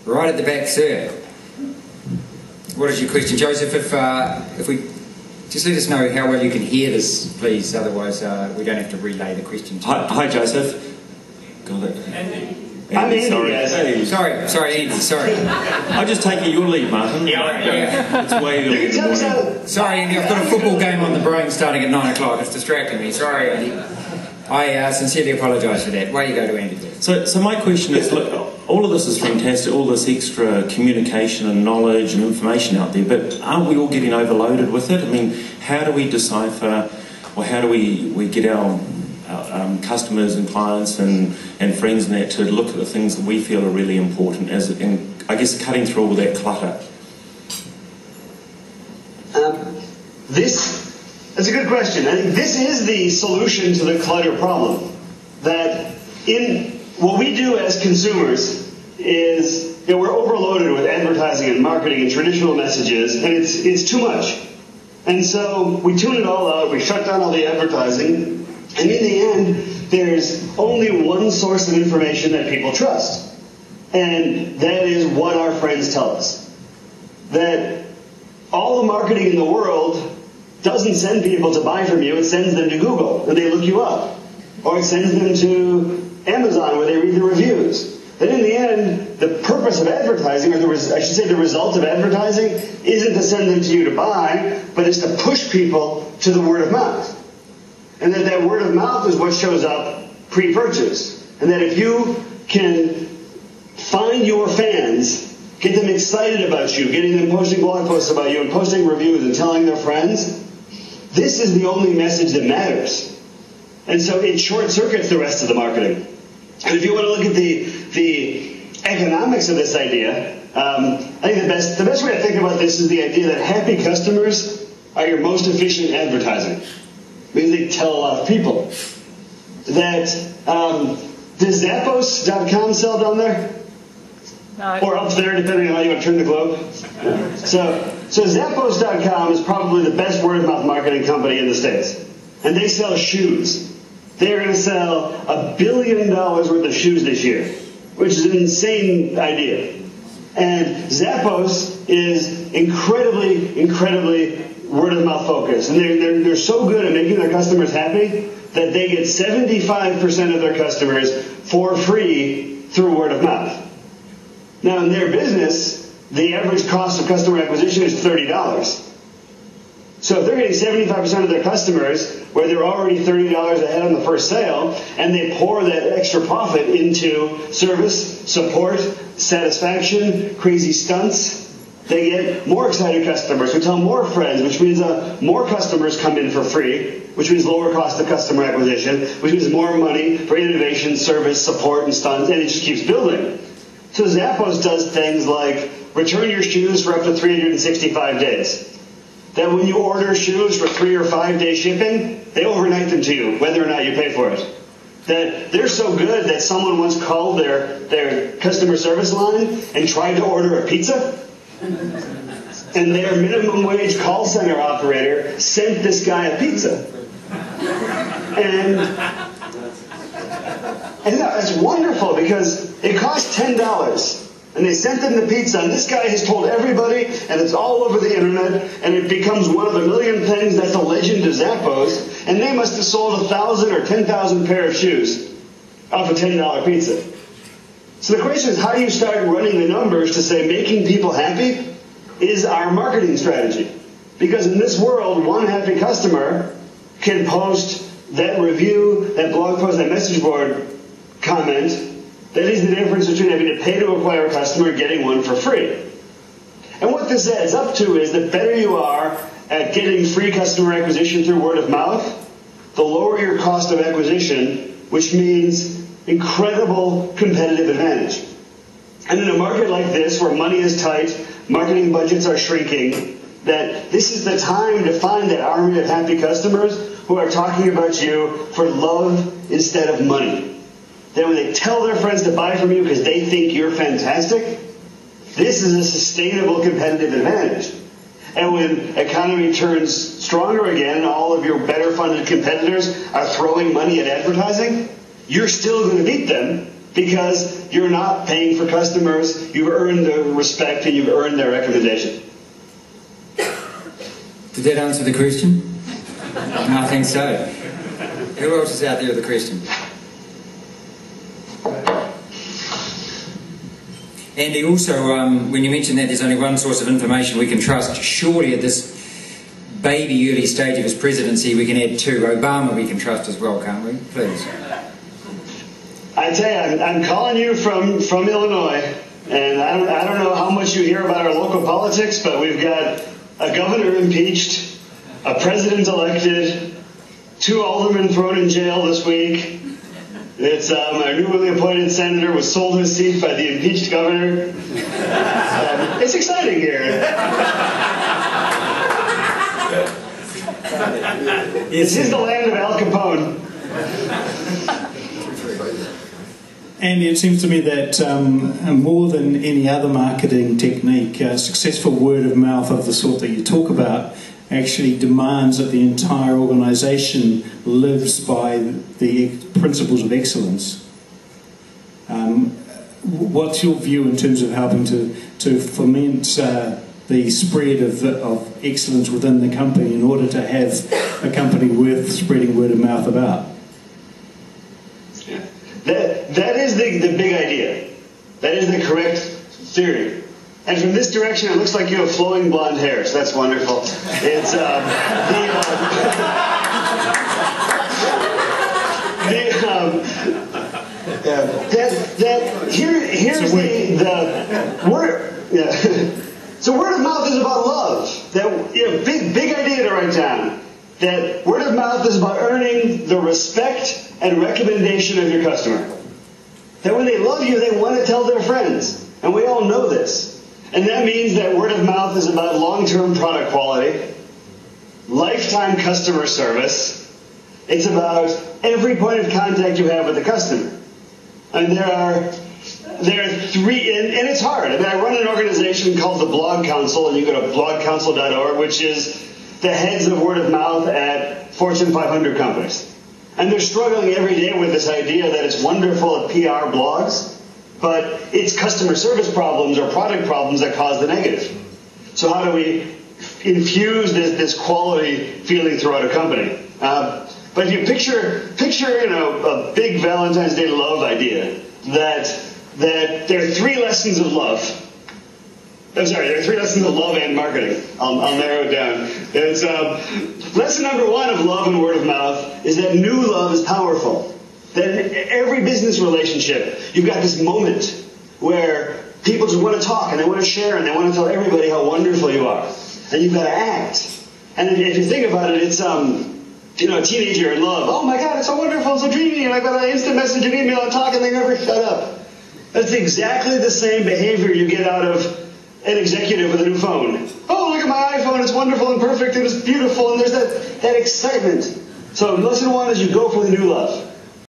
Right at the back, sir. What is your question, Joseph? If we just let us know how well you can hear this, please. Otherwise, we don't have to relay the question to you. Hi, Joseph. Got it. Andy. I'm Andy. Sorry, Andy. Sorry. I'm just taking your lead, Martin. Yeah. It's way early in the morning. Sorry, Andy. I've got a football game on the brain starting at 9 o'clock. It's distracting me. Sorry, Andy. I sincerely apologise for that. Way you go to Andy. So my question is, look, all of this is fantastic, all this extra communication and knowledge and information out there, but aren't we all getting overloaded with it? I mean, how do we decipher, or how do we get our customers and clients and friends and that to look at the things that we feel are really important, and I guess cutting through all that clutter? That's a good question. I think this is the solution to the clutter problem. That in what we do as consumers is we're overloaded with advertising and marketing and traditional messages, and it's too much. And so we tune it all out, we shut down all the advertising, and in the end, there's only one source of information that people trust. And that is what our friends tell us. That all the marketing in the world doesn't send people to buy from you, it sends them to Google, and they look you up. Or it sends them to Amazon, where they read the reviews. But in the end, the purpose of advertising, or I should say the result of advertising, isn't to send them to you to buy, but it's to push people to the word of mouth. And that word of mouth is what shows up pre-purchase. And that if you can find your fans, get them excited about you, getting them posting blog posts about you and posting reviews and telling their friends, this is the only message that matters. And so it short-circuits the rest of the marketing. And if you want to look at the economics of this idea, I think the best way to think about this is the idea that happy customers are your most efficient advertising. Because they tell a lot of people. That, does Zappos.com sell down there? No. Or up there, depending on how you want to turn the globe. So Zappos.com is probably the best word-of-mouth marketing company in the States. And they sell shoes. They're going to sell $1 billion worth of shoes this year, which is an insane idea. And Zappos is incredibly word-of-mouth focused. And they're so good at making their customers happy that they get 75% of their customers for free through word of mouth. Now, in their business, the average cost of customer acquisition is $30. So if they're getting 75% of their customers, where they're already $30 ahead on the first sale, and they pour that extra profit into service, support, satisfaction, crazy stunts, they get more excited customers who tell more friends, which means more customers come in for free, which means lower cost of customer acquisition, which means more money for innovation, service, support, and stunts, and it just keeps building. So Zappos does things like return your shoes for up to 365 days. That when you order shoes for 3 or 5 day shipping, they overnight them to you, whether or not you pay for it. That they're so good that someone once called their customer service line and tried to order a pizza. And their minimum wage call center operator sent this guy a pizza. And that's wonderful because it cost $10. And they sent them the pizza, and this guy has told everybody, and it's all over the internet, and it becomes one of a million things. That's the legend of Zappos. And they must have sold 1,000 or 10,000 pair of shoes off a $10 pizza. So the question is, how do you start running the numbers to say making people happy is our marketing strategy? Because in this world, one happy customer can post that review, that blog post, that message board comment. That is the difference between having to pay to acquire a customer and getting one for free. And what this adds up to is the better you are at getting free customer acquisition through word of mouth, the lower your cost of acquisition, which means incredible competitive advantage. And in a market like this, where money is tight, marketing budgets are shrinking, that this is the time to find that army of happy customers who are talking about you for love instead of money. That when they tell their friends to buy from you because they think you're fantastic, this is a sustainable competitive advantage. And when economy turns stronger again and all of your better funded competitors are throwing money at advertising, you're still going to beat them because you're not paying for customers. You've earned their respect and you've earned their recommendation. Did that answer the question? I think so. Who else is out there with a question? Andy, also, when you mentioned that there's only one source of information we can trust, surely at this baby early stage of his presidency we can add two. Obama we can trust as well, can't we? Please. I tell you, I'm calling you from Illinois, and I don't know how much you hear about our local politics, but we've got a governor impeached, a president elected, 2 aldermen thrown in jail this week. It's our newly appointed senator was sold his seat by the impeached governor. It's exciting here. This is the land of Al Capone. Andy, it seems to me that more than any other marketing technique, successful word of mouth of the sort that you talk about actually demands that the entire organisation lives by the principles of excellence. What's your view in terms of helping to foment the spread of excellence within the company in order to have a company worth spreading word of mouth about? That is the big idea. That is the correct theory. And from this direction, it looks like you have flowing blonde hair, so that's wonderful. It's here's the word. Yeah. So word of mouth is about love. That big idea to write down. That word of mouth is about earning the respect and recommendation of your customer. That when they love you, they want to tell their friends. And we all know this. And that means that word of mouth is about long-term product quality, lifetime customer service. It's about every point of contact you have with the customer. And there are 3, and it's hard. I mean, I run an organization called the Blog Council, and you go to blogcouncil.org, which is the heads of word of mouth at Fortune 500 companies. And they're struggling every day with this idea that it's wonderful at PR blogs, but it's customer service problems or product problems that cause the negative. So how do we infuse this quality feeling throughout a company? But if you picture a big Valentine's Day love idea, that there are 3 lessons of love. I'm sorry, there are 3 lessons of love and marketing. I'll narrow it down. It's, lesson number 1 of love and word of mouth is that new love is powerful. That in every business relationship, you've got this moment where people just want to talk and they want to share and they want to tell everybody how wonderful you are. And you've got to act. And if you think about it, it's a teenager in love. Oh my God, it's so wonderful, so dreamy, and I've got an instant message and email and talk and they never shut up. That's exactly the same behavior you get out of an executive with a new phone. Oh, look at my iPhone, it's wonderful and perfect and it's beautiful, and there's that excitement. So lesson 1 is you go for the new love.